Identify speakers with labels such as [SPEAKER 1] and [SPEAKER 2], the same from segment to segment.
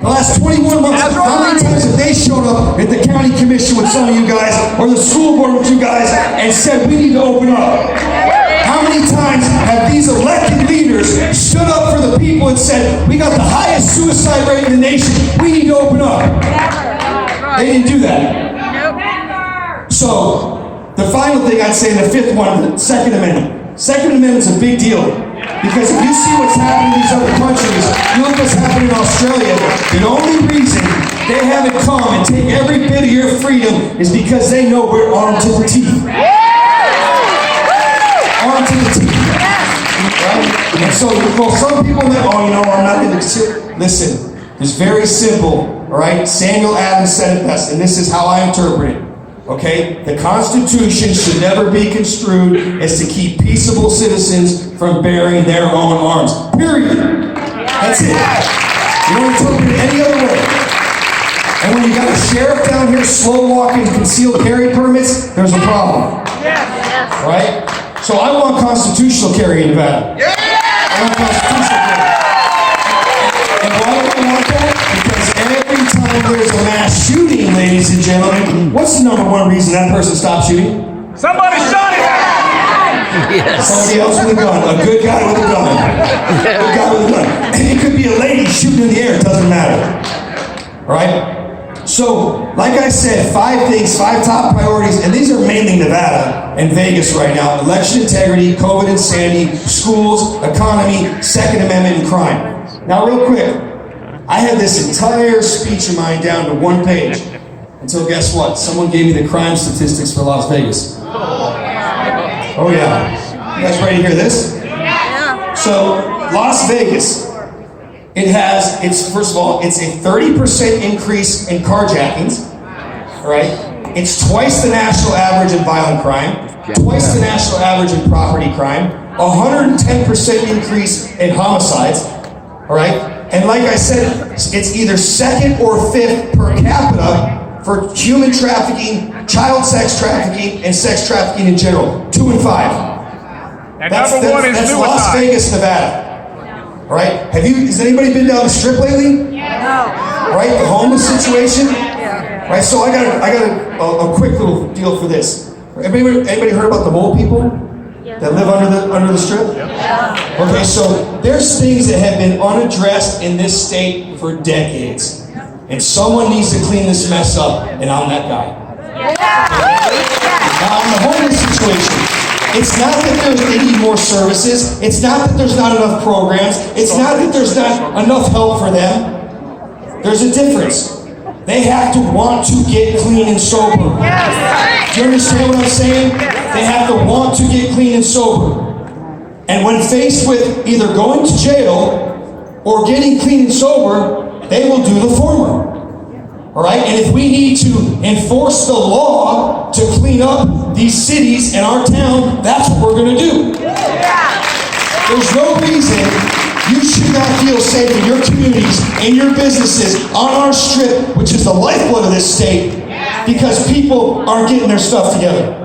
[SPEAKER 1] The last 21 months, how many times have they showed up at the county commission with some of you guys, or the school board with you guys, and said, we need to open up? How many times have these elected leaders stood up for the people and said, we got the highest suicide rate in the nation, we need to open up? They didn't do that. So, the final thing I'd say, the fifth one, the Second Amendment. Second Amendment's a big deal. Because if you see what's happening in these other countries, you look what's happening in Australia, the only reason they haven't come and take every bit of your freedom is because they know we're armed to the teeth. Armed to the teeth. Right? And so, well, some people think, oh, you know, I'm not going to... Listen, it's very simple, all right? Samuel Adams said it best, and this is how I interpret it. Okay? The Constitution should never be construed as to keep peaceable citizens from bearing their own arms. Period. That's it. You don't interpret it any other way. And when you got a sheriff down here slow walking concealed carry permits, there's a problem. Right? So I want constitutional carry in Nevada. I want constitutional carry. And why do I want that? Because every time there's a mass shooting, ladies and gentlemen, what's the number one reason that person stopped shooting?
[SPEAKER 2] Somebody shot him!
[SPEAKER 1] Yes. Somebody else with a gun. A good guy with a gun. A good guy with a gun. And it could be a lady shooting in the air. It doesn't matter. Right? So, like I said, 5 things, 5 top priorities, and these are mainly Nevada and Vegas right now. Election integrity, COVID and Sandy, schools, economy, Second Amendment, and crime. Now, real quick, I had this entire speech of mine down to 1 page. Until guess what? Someone gave me the crime statistics for Las Vegas. Oh yeah. You guys ready to hear this? Yeah. So, Las Vegas, first of all, it's a 30% increase in carjackings, right? It's twice the national average in violent crime, twice the national average in property crime, 110% increase in homicides, all right? And like I said, it's either second or fifth per capita for human trafficking, child sex trafficking, and sex trafficking in general. 2 and 5.
[SPEAKER 2] And that's
[SPEAKER 1] Las Vegas, Nevada. All right? Has anybody been down the strip lately? Yeah. Right? The homeless situation? Yeah. Right? So I got a quick little deal for this. Anybody heard about the mole people that live under the strip? Yeah. Okay, so there's things that have been unaddressed in this state for decades. And someone needs to clean this mess up, and I'm that guy. Now, in the homeless situation, it's not that they need more services. It's not that there's not enough programs. It's not that there's not enough help for them. There's a difference. They have to want to get clean and sober. Do you understand what I'm saying? They have to want to get clean and sober. And when faced with either going to jail or getting clean and sober, they will do the former. All right? And if we need to enforce the law to clean up these cities and our town, that's what we're going to do. There's no reason you should not feel safe in your communities, in your businesses, on our strip, which is the lifeblood of this state, because people aren't getting their stuff together.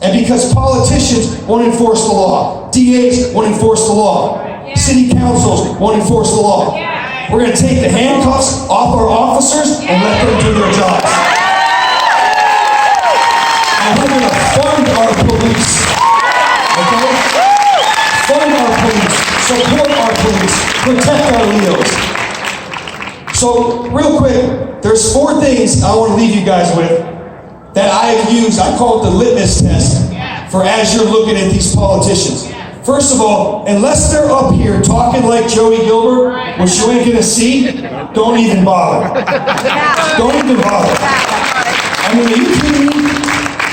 [SPEAKER 1] And because politicians won't enforce the law. DAs won't enforce the law. City councils won't enforce the law. We're going to take the handcuffs off our officers and let them do their jobs. And we're going to fund our police. Okay? Fund our police. Support our police. Protect our Leos. So, real quick, there's 4 things I want to leave you guys with that I have used. I call it the litmus test for as you're looking at these politicians. First of all, unless they're up here talking like Joey Gilbert, which you ain't gonna see, don't even bother. Don't even bother. I mean, are you kidding me?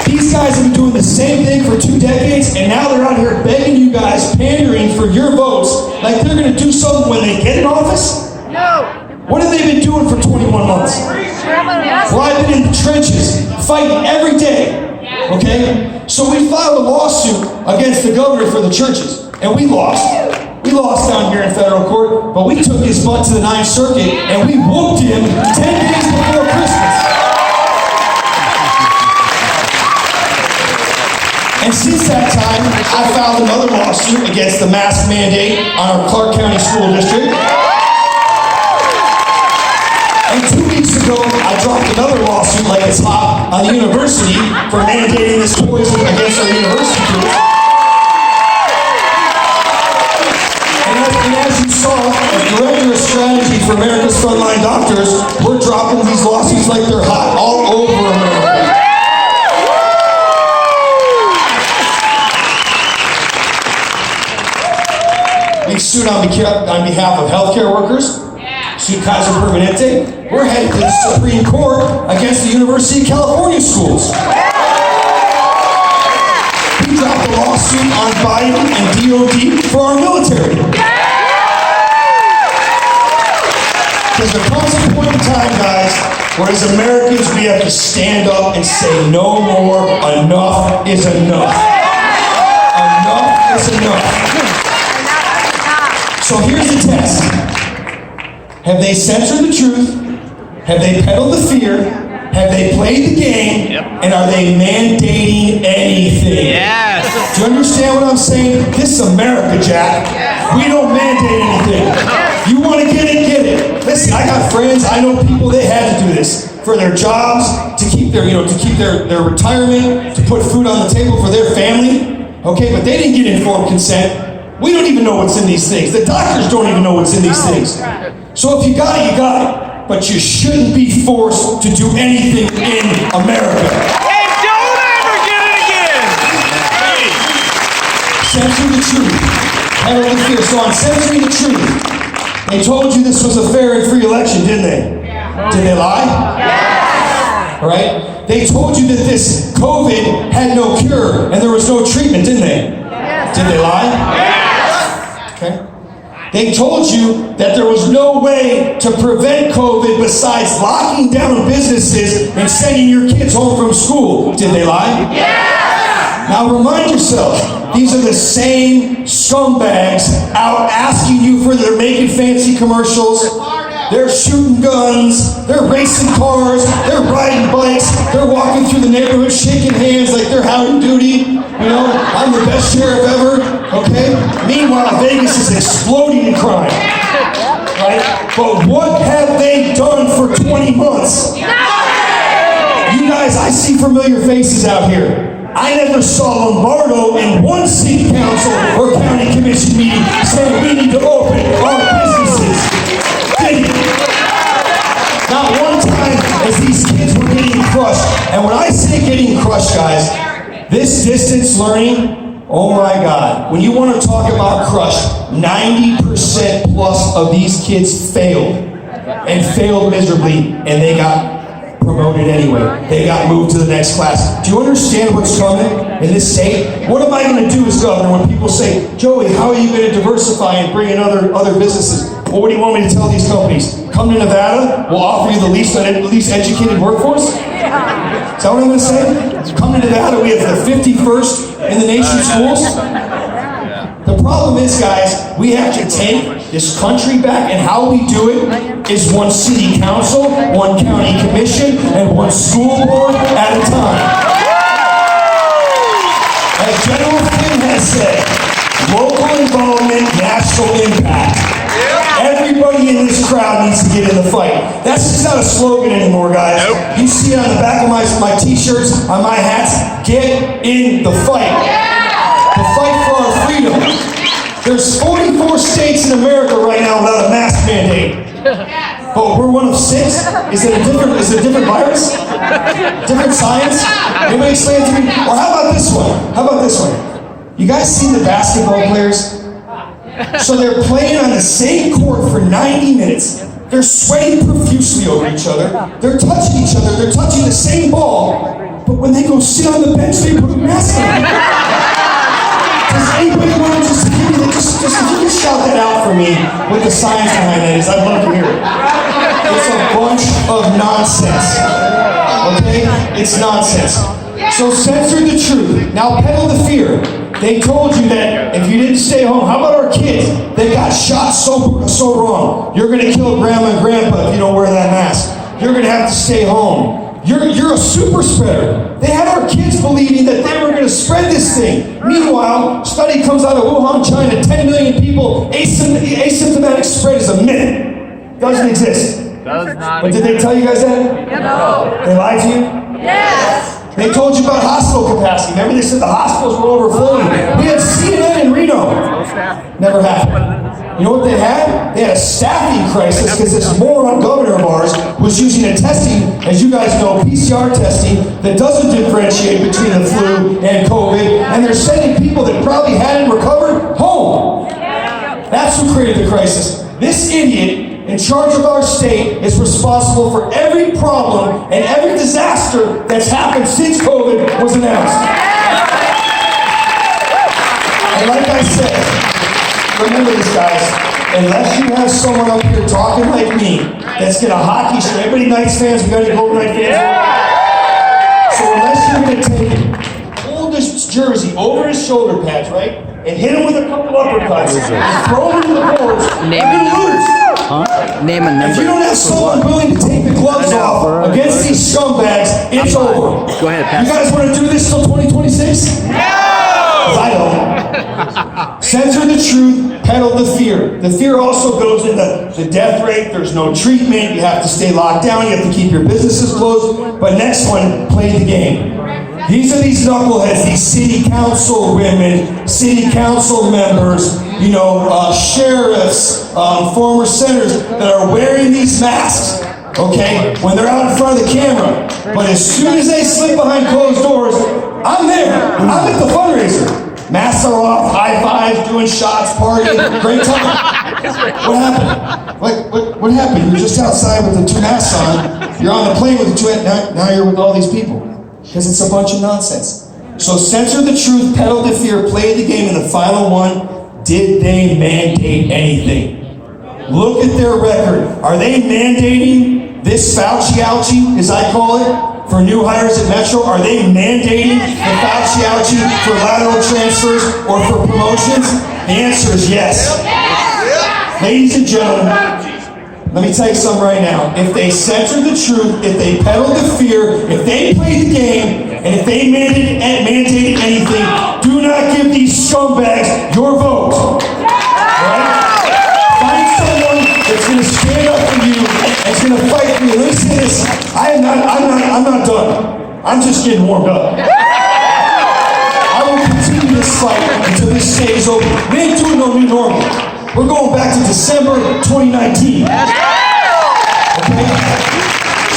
[SPEAKER 1] These guys have been doing the same thing for 2 decades, and now they're out here begging you guys, pandering for your votes, like they're gonna do something when they get in office? No. What have they been doing for 21 months? Well, I've been in the trenches, fighting every day. Okay? So we filed a lawsuit against the governor for the churches, and we lost. We lost down here in federal court, but we took his butt to the 9th Circuit, and we whooped him 10 days before Christmas. And since that time, I filed another lawsuit against the mask mandate on our Clark County School District. I dropped another lawsuit like it's hot on the university for mandating this poison against our university kids. And as you saw, as Director of Strategy for America's Frontline Doctors, we're dropping these lawsuits like they're hot all over America. We sued on behalf of healthcare workers, sued Kaiser Permanente. We're headed to the Supreme Court against the University of California schools. We dropped a lawsuit on Biden and DOD for our military. Because there comes a point in time, guys, where as Americans we have to stand up and say no more, enough is enough. Enough is enough. So here's the test. Have they censored the truth? Have they peddled the fear? Have they played the game? And are they mandating anything?
[SPEAKER 2] Yes.
[SPEAKER 1] Do you understand what I'm saying? This is America, Jack. We don't mandate anything. You want to get it, get it. Listen, I got friends, I know people, they had to do this for their jobs, to keep their, to keep their retirement, to put food on the table for their family. Okay, but they didn't get informed consent. We don't even know what's in these things. The doctors don't even know what's in these things. So if you got it, you got it. But you shouldn't be forced to do anything in America.
[SPEAKER 2] And don't ever get it again!
[SPEAKER 1] Censor the truth. Peddle the fear. So on censoring the truth, they told you this was a fair and free election, didn't they? Did they lie?
[SPEAKER 3] Yes.
[SPEAKER 1] Right? They told you that this COVID had no cure and there was no treatment, didn't they? Did they lie?
[SPEAKER 2] Yes.
[SPEAKER 1] Okay. They told you that there was no way to prevent COVID besides locking down businesses and sending your kids home from school. Did they lie?
[SPEAKER 3] Yes.
[SPEAKER 1] Now remind yourself, these are the same scumbags out asking you for their making fancy commercials. They're shooting guns, they're racing cars, they're riding bikes, they're walking through the neighborhood shaking hands like they're Howdy Doody. You know, I'm the best sheriff ever, okay? Meanwhile, Vegas is exploding in crime, right? But what have they done for 20 months? You guys, I see familiar faces out here. I never saw Lombardo in one city council or county commission meeting saying we need to open our businesses. Did he? Not one time as these kids were getting crushed. And when I say getting crushed, guys, this distance learning, oh my God. When you want to talk about crushed, 90% plus of these kids failed. And failed miserably. And they got promoted anyway. They got moved to the next class. Do you understand what's coming in this state? What am I going to do as governor when people say, Joey, how are you going to diversify and bring in other businesses? Well, what do you want me to tell these companies? Come to Nevada, we'll offer you the least educated workforce? Is that what I'm going to say? Come to Nevada, we have the 51st in the nation's schools? The problem is, guys, we have to take this country back, and how we do it is one city council, one county commission, and one school board at a time. As General Flynn has said, local involvement, national impact. Everybody in this crowd needs to get in the fight. That's just not a slogan anymore, guys.
[SPEAKER 2] Nope.
[SPEAKER 1] You see it on the back of my t-shirts, on my hats. Get in the fight. The fight for our freedom. There's 44 states in America right now without a mask mandate. But we're one of 6? Is it a different virus? Different science? Anybody explain it to me? Or how about this one? How about this one? You guys see the basketball players? So they're playing on the same court for 90 minutes. They're sweating profusely over each other. They're touching each other. They're touching the same ball. But when they go sit on the bench, they put a mask on. Does anybody want to just give me just if you can shout that out for me what the science behind that is, I'd love to hear it. It's a bunch of nonsense. Okay? It's nonsense. So censor the truth. Now peddle the fear. They told you that if you didn't stay home, how about our kids? They got shot so wrong. You're going to kill grandma and grandpa if you don't wear that mask. You're going to have to stay home. You're a super spreader. They had our kids believing that they were going to spread this thing. Meanwhile, study comes out of Wuhan, China, 10 million people, asymptomatic spread is a myth. Doesn't exist.
[SPEAKER 2] Does not.
[SPEAKER 1] But did they tell you guys that?
[SPEAKER 3] No.
[SPEAKER 1] They lied to you?
[SPEAKER 3] Yes.
[SPEAKER 1] They told you about hospital capacity. Remember they said the hospitals were overflowing. We had CNN in Reno. Never happened. You know what they had? They had a staffing crisis because this moron governor of ours was using a testing, as you guys know, PCR testing that doesn't differentiate between the flu and COVID, and they're sending people that probably hadn't recovered home. That's who created the crisis. This idiot in charge of our state is responsible for every problem and every disaster that's happened since COVID was announced. And like I said, remember this, guys, unless you have someone up here talking like me that's got a hockey shirt, everybody Knights fans, we got any Golden Knight fans? So unless you're going to take, hold this jersey over his shoulder pads, right, and hit him with a couple uppercuts, and throw him into the boards, you're going to lose.
[SPEAKER 4] Name a number.
[SPEAKER 1] If you don't have someone willing to take the gloves off against these scumbags, it's over.
[SPEAKER 4] Go ahead, pass.
[SPEAKER 1] You guys want to do this till 2026? No! I don't. Censor the truth, peddle the fear. The fear also goes into the death rate. There's no treatment. You have to stay locked down. You have to keep your businesses closed. But next one, play the game. These are these knuckleheads, these city council women, city council members, sheriffs, former senators that are wearing these masks, okay, when they're out in front of the camera. But as soon as they slip behind closed doors, I'm there. I'm at the fundraiser. Masks are off, high fives, doing shots, partying, great time. What happened? What happened? You're just outside with the two masks on. You're on the plane with the two. Now you're with all these people. Because it's a bunch of nonsense. So censor the truth, peddle the fear, play the game, and the final one, did they mandate anything? Look at their record. Are they mandating this Fauci-ouchie, as I call it, for new hires at Metro? Are they mandating the Fauci-ouchie for lateral transfers or for promotions? The answer is yes. Ladies and gentlemen, let me tell you something right now. If they censor the truth, if they peddle the fear, if they play the game, and if they mandated anything, do not give these scumbags your vote. Alright? Find someone that's going to stand up for you, that's going to fight for you. Let me say this. I'm not done. I'm just getting warmed up. I will continue this fight until this stays open. We ain't doing no new normal. We're going back to December 2019. Okay?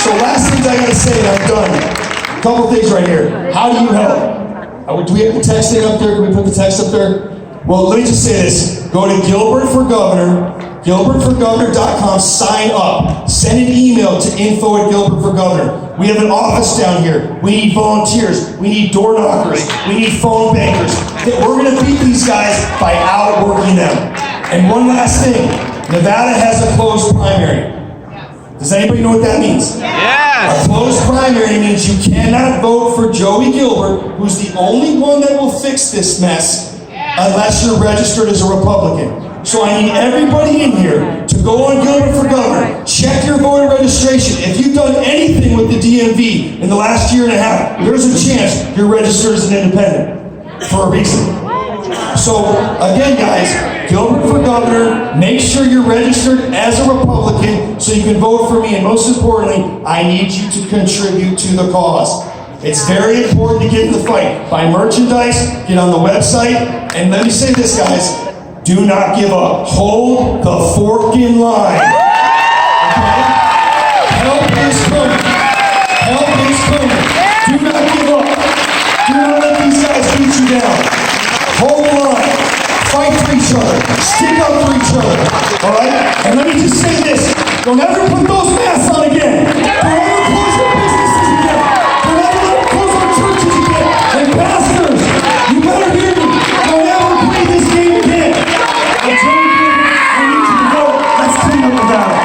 [SPEAKER 1] So last things I gotta say, and I'm done. A couple things right here. How do you help? Do we have the text thing up there? Can we put the text up there? Well, let me just say this. Go to Gilbert for Governor, gilbertforgovernor.com, sign up. Send an email to info@gilbertforgovernor. We have an office down here. We need volunteers. We need door knockers. We need phone bankers. We're gonna beat these guys by outworking them. And one last thing, Nevada has a closed primary. Does anybody know what that means?
[SPEAKER 2] Yes.
[SPEAKER 1] A closed primary means you cannot vote for Joey Gilbert, who's the only one that will fix this mess, unless you're registered as a Republican. So I need everybody in here to go on Gilbert for Governor, check your voter registration. If you've done anything with the DMV in the last year and a half, there's a chance you're registered as an independent for a reason. So again, guys, Gilbert for Governor, make sure you're registered as a Republican so you can vote for me, and most importantly, I need you to contribute to the cause. It's very important to get in the fight. Buy merchandise, get on the website, and let me say this, guys, do not give up. Hold the fork in line. Okay? Help is coming. Help is coming. Do not give up. Do not let these guys beat you down. Hold the line. Fight for each other. Stick up for each other. Alright? And let me just say this. Don't ever put those masks on again. Don't ever close your businesses again. Don't ever close our churches again. And pastors, you better hear me. Don't ever play this game again. I'm telling you, I need you to vote. Let's clean up the battle.